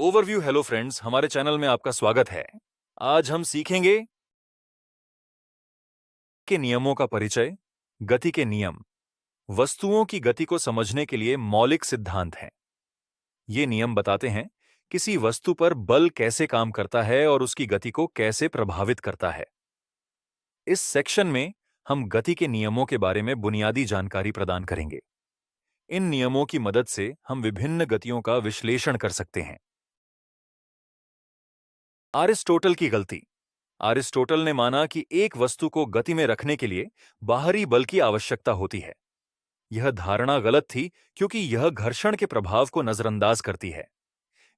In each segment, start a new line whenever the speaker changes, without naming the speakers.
Overview hello friends, हमारे channel में आपका स्वागत है। आज हम सीखेंगे के नियमों का परिचय। गति के नियम वस्तुओं की गति को समझने के लिए मौलिक सिद्धांत हैं। ये नियम बताते हैं किसी वस्तु पर बल कैसे काम करता है और उसकी गति को कैसे प्रभावित करता है। इस सेक्शन में हम गति के नियमों के बारे में बुनियादी जानकारी प्रदान करेंगे। इन नियमों की मदद से हम विभिन्न गतियों का विश्लेषण कर सकते हैं। अरिस्टोटल की गलती। अरिस्टोटल ने माना कि एक वस्तु को गति में रखने के लिए बाहरी बल की आवश्यकता होती है। यह धारणा गलत थी क्योंकि यह घर्षण के प्रभाव को नजरअंदाज करती है।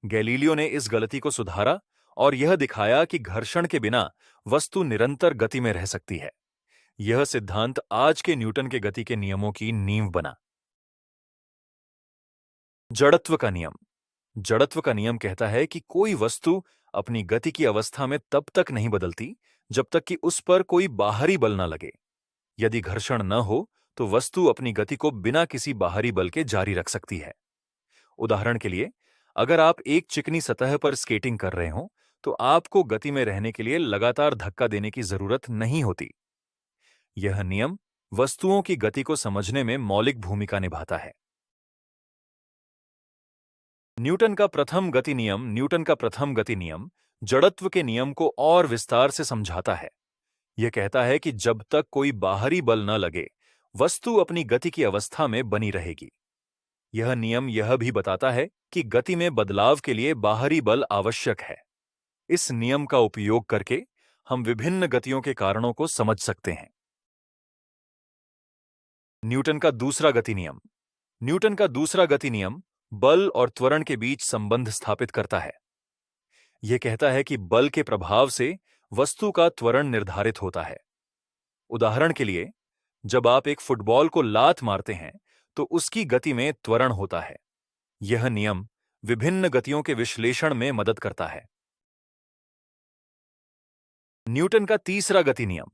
गैलीलियो ने इस गलती को सुधारा और यह दिखाया कि घर्षण के बिना वस्तु निरंतर गति में रह सकती है। यह सिद्धांत आज के न्यूटन के गति के नियमों की नींव बना। जड़त्व का नियम। जड़त्व का नियम कहता है कि कोई वस्तु अपनी गति की अवस्था में तब तक नहीं बदलती जब तक कि उस पर कोई बाहरी बल न लगे। यदि घर्षण न हो तो वस्तु अपनी गति को बिना किसी बाहरी बल के जारी रख सकती है। उदाहरण के लिए, अगर आप एक चिकनी सतह पर स्केटिंग कर रहे हो तो आपको गति में रहने के लिए लगातार धक्का देने की जरूरत नहीं होती। यह नियम वस्तुओं की गति को समझने में मौलिक भूमिका निभाता है। न्यूटन का प्रथम गति नियम जड़त्व के नियम को और विस्तार से समझाता है। यह कहता है कि जब तक कोई बाहरी बल न लगे, वस्तु अपनी गति की अवस्था में बनी रहेगी। यह नियम यह भी बताता है कि गति में बदलाव के लिए बाहरी बल आवश्यक है। इस नियम का उपयोग करके हम विभिन्न गतियों के कारणों को समझ सकते हैं। न्यूटन का दूसरा गति नियम। न्यूटन का दूसरा गति नियम बल और त्वरण के बीच संबंध स्थापित करता है। यह कहता है कि बल के प्रभाव से वस्तु का त्वरण निर्धारित होता है। उदाहरण के लिए, जब आप एक फुटबॉल को लात मारते हैं तो उसकी गति में त्वरण होता है। यह नियम विभिन्न गतियों के विश्लेषण में मदद करता है। न्यूटन का तीसरा गति नियम।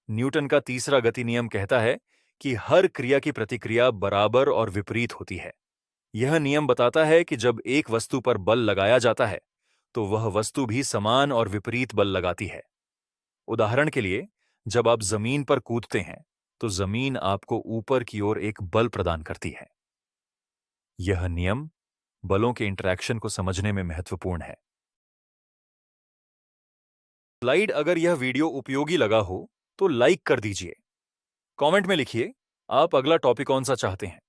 न्यूटन का तीसरा गति नियम कहता है कि हर क्रिया की प्रतिक्रिया बराबर और विपरीत होती है। यह नियम बताता है कि जब एक वस्तु पर बल लगाया जाता है तो वह वस्तु भी समान और विपरीत बल लगाती है। उदाहरण के लिए, जब आप जमीन पर कूदते हैं तो जमीन आपको ऊपर की ओर एक बल प्रदान करती है। यह नियम बलों के इंटरैक्शन को समझने में महत्वपूर्ण है। स्लाइड अगर यह वीडियो उपयोगी लगा हो तो लाइक कर दीजिए। कमेंट में लिखिए आप अगला टॉपिक कौन सा चाहते हैं।